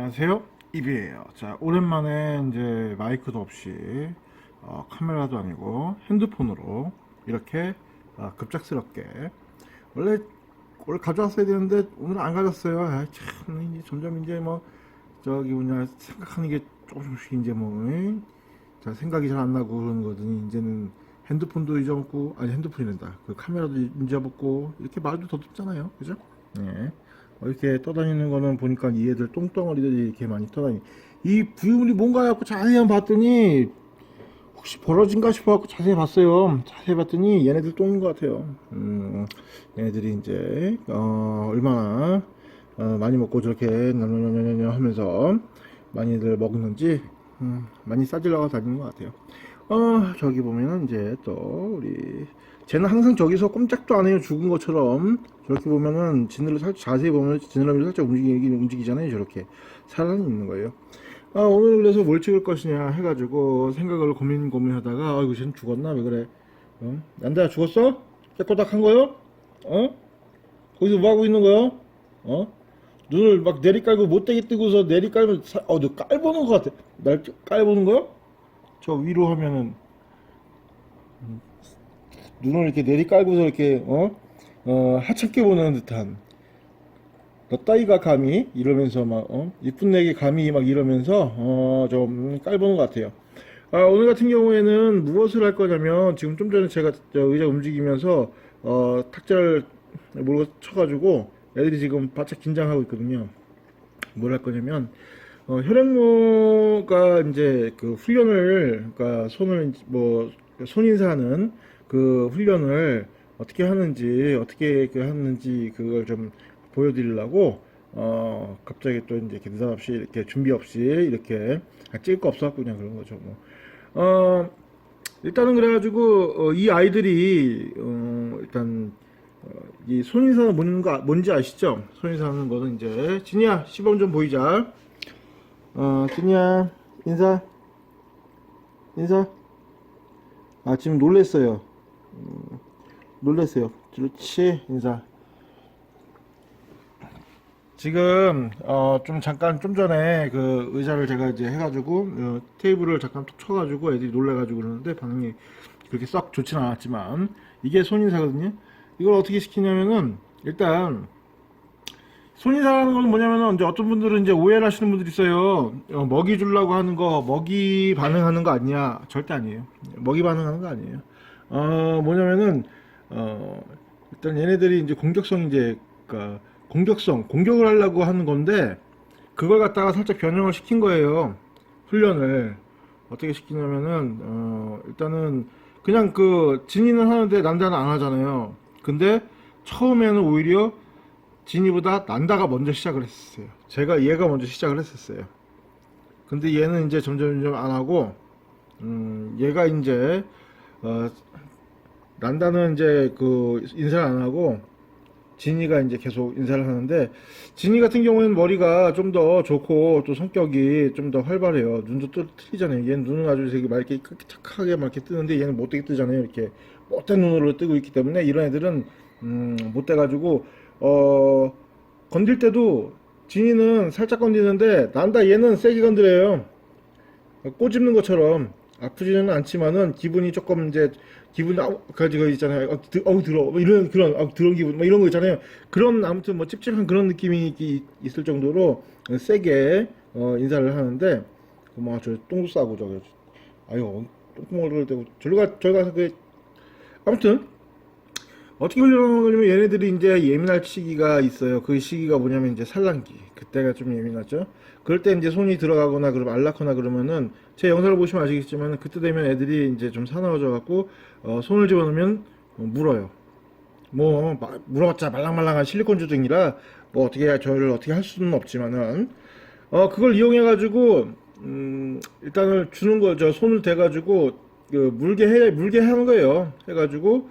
안녕하세요, 이비예요. 자, 오랜만에 이제 마이크도 없이 카메라도 아니고 핸드폰으로 이렇게 급작스럽게 원래 가져왔어야 되는데 오늘 안 가졌어요. 참 이제 점점 이제 뭐 저기 뭐냐 생각하는 게 조금씩 이제 자 생각이 잘 안 나고 그러는 거더니 이제는 핸드폰도 잊어먹고, 아니 핸드폰이란다, 그 카메라도 잊어먹고 이렇게 말도 더 듣잖아요, 그죠? 네. 이렇게 떠다니는 거는 보니까 이 애들 똥덩어리들이 이렇게 많이 떠다니. 이 부유물이 뭔가 해갖고 자세히 한번 봤더니 혹시 벌어진가 싶어갖고 자세히 봤어요. 자세히 봤더니 얘네들 똥인 것 같아요. 얘네들이 이제 얼마나 많이 먹고 저렇게 냠냠냠냠 하면서 많이들 먹는지 많이 싸질러가 다니는 것 같아요. 저기 보면은 이제 또 우리 쟤는 항상 저기서 꼼짝도 안 해요. 죽은 것처럼. 저렇게 보면은 지느러 살짝 자세히 보면 지느러미를 살짝 움직이잖아요. 저렇게 살아는 있는 거예요. 오늘 그래서 뭘 찍을 것이냐 해가지고 생각을 고민하다가 이거 쟤는 죽었나 왜 그래? 난다 죽었어? 깨꼬닥한 거요? 거기서 뭐 하고 있는 거요? 눈을 막 내리깔고 못되게 뜨고서 내리깔면 너 깔보는 것 같아. 날 깔보는 거요? 저 위로 하면은 눈을 이렇게 내리깔고서 이렇게 하찮게 보는 듯한, 너 따위가 감히 이러면서 막 이쁜 내게 감히 막 이러면서 좀 깔보는 것 같아요. 오늘 같은 경우에는 무엇을 할 거냐면, 지금 좀 전에 제가 의자 움직이면서 탁자를 몰고 쳐가지고 애들이 지금 바짝 긴장하고 있거든요. 뭘 할 거냐면 혈액노가 이제 그 훈련을, 그러니까 손인사하는 그 훈련을 어떻게 하는지 그걸 좀 보여드리려고 갑자기 또 이제 이렇게 느닷없이 이렇게 준비 없이 이렇게 찍을 거 없어갖고 그냥 그런 거죠. 일단은 그래가지고 이 아이들이 일단 이 손인사는 뭔지 아시죠? 손인사는 거는 이제 진이야 시범 좀 보이자. 진이야 인사. 지금 놀랬어요. 그렇지, 인사. 지금 좀 전에 그 의자를 제가 이제 해가지고 테이블을 잠깐 툭 쳐가지고 애들이 놀래가지고 그러는데 반응이 그렇게 썩 좋진 않았지만 이게 손인사거든요. 이걸 어떻게 시키냐면은, 일단 손인사라는 건 뭐냐면은, 이제 어떤 분들은 이제 오해를 하시는 분들이 있어요. 먹이 주려고 하는 거, 먹이 반응하는 거 아니냐? 절대 아니에요. 먹이 반응하는 거 아니에요. 뭐냐면은 일단 얘네들이 이제 그러니까 공격을 하려고 하는 건데, 그걸 갖다가 살짝 변형을 시킨 거예요. 훈련을 어떻게 시키냐면은 일단은 그냥 그 진이는 하는데 난다는 안 하잖아요. 근데 처음에는 오히려 진이보다 난다가 먼저 시작을 했었어요. 얘가 먼저 시작을 했었어요. 근데 얘는 이제 점점 안 하고, 얘가 이제 난다는 이제 그 인사를 안 하고 진이가 이제 계속 인사를 하는데, 진이 같은 경우에는 머리가 좀 더 좋고 또 성격이 좀 더 활발해요. 눈도 또 틀리잖아요. 얘는 눈은 아주 되게 맑게 착하게 막 이렇게 뜨는데 얘는 못되게 뜨잖아요. 이렇게 못된 눈으로 뜨고 있기 때문에 이런 애들은 못돼가지고 건들 때도 진이는 살짝 건드리는데 난다 얘는 세게 건드려요. 꼬집는 것처럼. 아프지는 않지만은 기분이 조금 이제 가지고 있잖아요. 들어 뭐 이런 그런 기분 뭐 이런 거 있잖아요. 그런 아무튼 뭐 찝찝한 그런 느낌이 있을 정도로 세게 인사를 하는데, 저 똥도 싸고 저기 똥구멍을 대고 저리 가서 아무튼 어떻게 훈련하는 거냐면, 얘네들이 이제 예민할 시기가 있어요. 그 시기가 뭐냐면 이제 산란기. 그때가 좀 예민하죠. 그럴 때 이제 손이 들어가거나 그러면 안락거나 그러면은, 제 영상을 보시면 아시겠지만 그때 되면 애들이 이제 좀 사나워져 갖고 손을 집어넣으면 물어요. 물어봤자 말랑말랑한 실리콘 주둥이라 저를 어떻게 할 수는 없지만은 그걸 이용해 가지고 일단은 주는 거죠. 손을 대 가지고 물게 하는 거예요. 해 가지고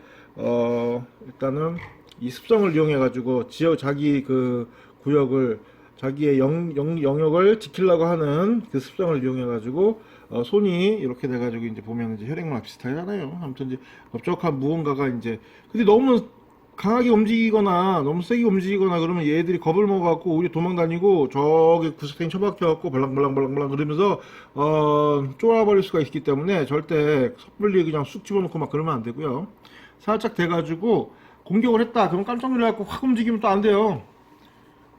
일단은 이 습성을 이용해 가지고 자기 그 구역을, 자기의 영역을 지키려고 하는 그 습성을 이용해 가지고 손이 이렇게 돼 가지고 이제 보면 이제 혈액마 비슷하잖아요. 아무튼 이제 넓적한 무언가가 이제, 근데 너무 강하게 움직이거나 너무 세게 움직이거나 그러면 얘들이 겁을 먹어갖고 오히려 도망다니고 저기 구석탱이 처박혀갖고 발랑발랑발랑발랑 그러면서 쫄아버릴 수가 있기 때문에 절대 섣불리 그냥 쑥 집어넣고 막 그러면 안 되고요. 살짝 돼가지고 공격을 했다 그러면 깜짝 놀라갖고 확 움직이면 또 안 돼요.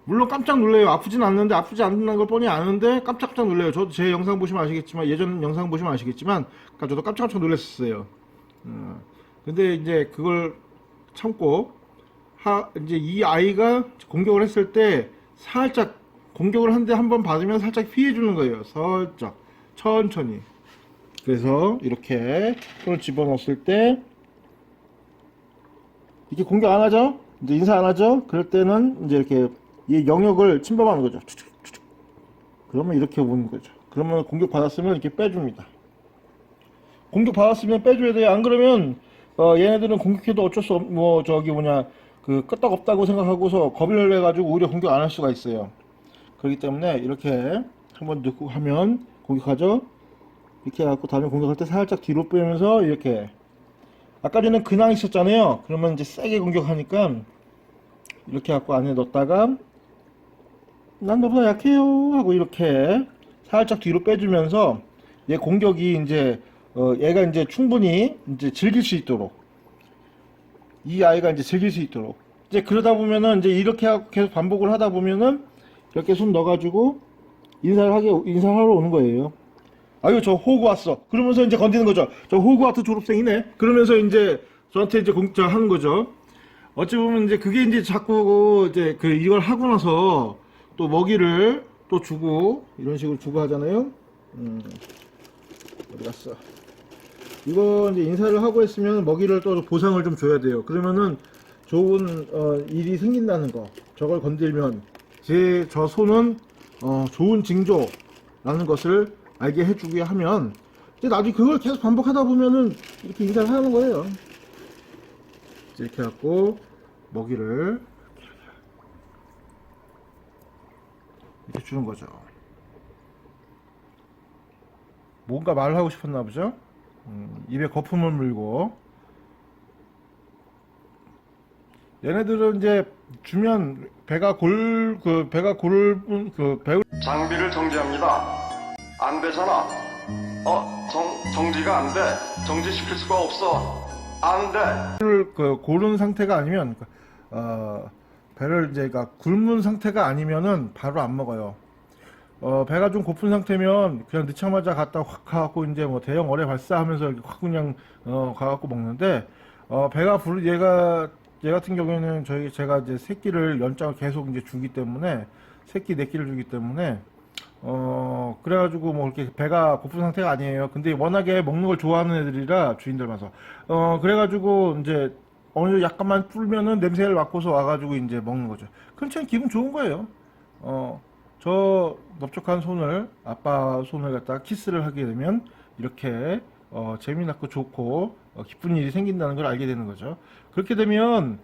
물론 깜짝 놀래요. 아프진 않는데, 아프지 않는 걸 뻔히 아는데 깜짝깜짝 놀래요. 저도 제 영상 보시면 아시겠지만, 예전 영상 보시면 아시겠지만 저도 깜짝깜짝 놀랐었어요. 근데 이제 그걸 참고 이제 이 아이가 공격을 했을 때 살짝 공격을 한데 한 번 받으면 살짝 피해 주는 거예요. 살짝 천천히. 그래서 이렇게 손을 집어넣었을 때 이렇게 공격 안 하죠? 이제 인사 안 하죠? 그럴 때는 이제 이렇게 이 영역을 침범하는 거죠. 그러면 이렇게 오는 거죠. 그러면 공격 받았으면 이렇게 빼줍니다. 공격 받았으면 빼줘야 돼요. 안 그러면 얘네들은 공격해도 어쩔 수 뭐 저기 뭐냐 그 끄떡 없다고 생각하고서 겁을 내가지고 오히려 공격 안 할 수가 있어요. 그렇기 때문에 이렇게 한번 넣고 하면 공격하죠. 이렇게 해갖고 다음에 공격할 때 살짝 뒤로 빼면서 이렇게 아까 전에 근황 있었잖아요. 그러면 이제 세게 공격하니까 이렇게 갖고 안에 넣었다가 난 너보다 약해요 하고 이렇게 살짝 뒤로 빼주면서 얘 공격이 이제 얘가 이제 충분히 이제 즐길 수 있도록 이 아이가 이제 즐길 수 있도록 이제 그러다 보면은 이제 이렇게 하고 계속 반복을 하다 보면은 이렇게 손 넣어가지고 인사하러 오는 거예요. 아유 저 호구 왔어. 그러면서 이제 건드는 거죠. 저 호그와트 졸업생이네. 그러면서 이제 저한테 이제 하는 거죠. 어찌 보면 이제 그게 이제 자꾸 이제 이걸 하고 나서 또 먹이를 또 주고 이런 식으로 주고 하잖아요. 어디 갔어? 이거 이제 인사를 하고 했으면 먹이를 또 보상을 좀 줘야 돼요. 그러면은 좋은 일이 생긴다는 거. 저걸 건들면 저 손은 좋은 징조라는 것을 알게 해주게 하면 이제 나중에 그걸 계속 반복하다 보면은 이렇게 인사를 하는 거예요. 이렇게 해갖고 먹이를 이렇게 주는 거죠. 뭔가 말을 하고 싶었나 보죠. 입에 거품을 물고 얘네들은 이제 주면 배가 고를 장비를 정지합니다. 안 되잖아. 정지가 안 돼. 정지시킬 수가 없어. 안 돼. 고른 상태가 아니면 배를 이제 굶은 상태가 아니면은 바로 안 먹어요. 배가 좀 고픈 상태면 그냥 넣자마자 갖다 확 가갖고 이제 뭐 대형 어뢰 발사하면서 이렇게 확 그냥 가갖고 먹는데 얘 같은 경우에는 제가 이제 새끼를 연장을 계속 이제 주기 때문에 새끼 네끼를 주기 때문에 그래가지고 뭐 이렇게 배가 고픈 상태가 아니에요. 근데 워낙에 먹는 걸 좋아하는 애들이라 주인들 봐서 그래가지고 이제 어느 정도 약간만 불면은 냄새를 맡고서 와가지고 이제 먹는 거죠. 그럼 참 기분 좋은 거예요. 저 넓적한 손을 아빠 손을 갖다가 키스를 하게 되면 이렇게 재미나고 좋고 기쁜 일이 생긴다는 걸 알게 되는 거죠. 그렇게 되면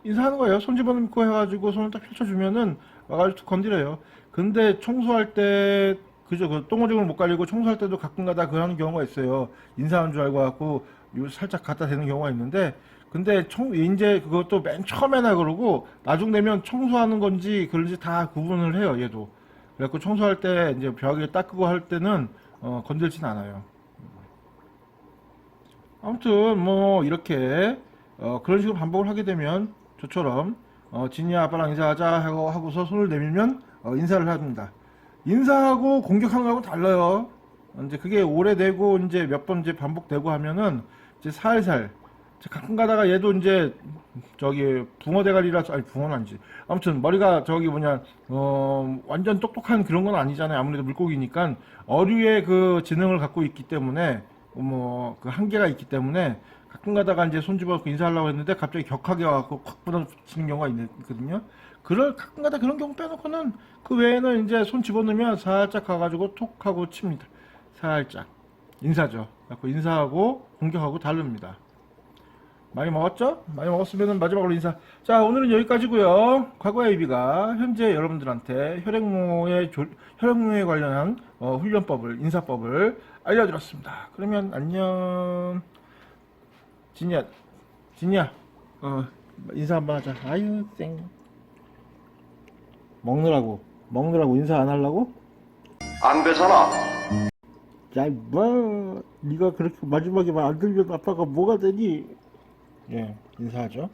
인사하는 거예요. 손 집어넣고 해가지고 손을 딱 펼쳐주면은 와가지고 건드려요. 근데 청소할 때 그저 똥오줌을 못 갈리고 청소할 때도 가끔가다 그러는 경우가 있어요. 인사하는 줄 알고 갖고 살짝 갖다 대는 경우가 있는데 근데 이제 그것도 맨 처음에나 그러고 나중 되면 청소하는 건지 그런지 다 구분을 해요. 얘도. 그래갖고 청소할 때 이제 벽에 닦고 할 때는 건들진 않아요. 아무튼 뭐 이렇게 그런 식으로 반복을 하게 되면 저처럼 진이야 아빠랑 인사하자 하고서 손을 내밀면 인사를 합니다. 인사하고 공격하는 거하고 달라요. 이제 그게 오래되고 이제 몇 번 이제 반복되고 하면은 이제 살살 가끔 가다가 얘도 이제 저기 붕어 대가리라서 아니 붕어는 아니지. 아무튼 머리가 저기 뭐냐 완전 똑똑한 그런 건 아니잖아요. 아무래도 물고기니까 어류의 그 지능을 갖고 있기 때문에 뭐 그 한계가 있기 때문에 가끔 가다가 이제 손 집어갖고 인사하려고 했는데 갑자기 격하게 와갖고 콱 부딪히는 경우가 있거든요. 가끔 가다 그런 경우 빼놓고는 그 외에는 이제 손 집어넣으면 살짝 가가지고 톡 하고 칩니다. 살짝 인사죠. 그래서 인사하고 공격하고 다릅니다. 많이 먹었죠? 많이 먹었으면 마지막으로 인사. 자, 오늘은 여기까지고요. 과거의 이비가 현재 여러분들한테 혈액무에 관련한 훈련법을, 인사법을 알려드렸습니다. 그러면 안녕. 진이야. 인사 한번 하자. 아유 쌩. 먹느라고 인사 안 하려고? 안 되잖아. 야, 뭐 네가 그렇게 마지막에 말 안 들면 아빠가 뭐가 되니? 예, 인사하죠.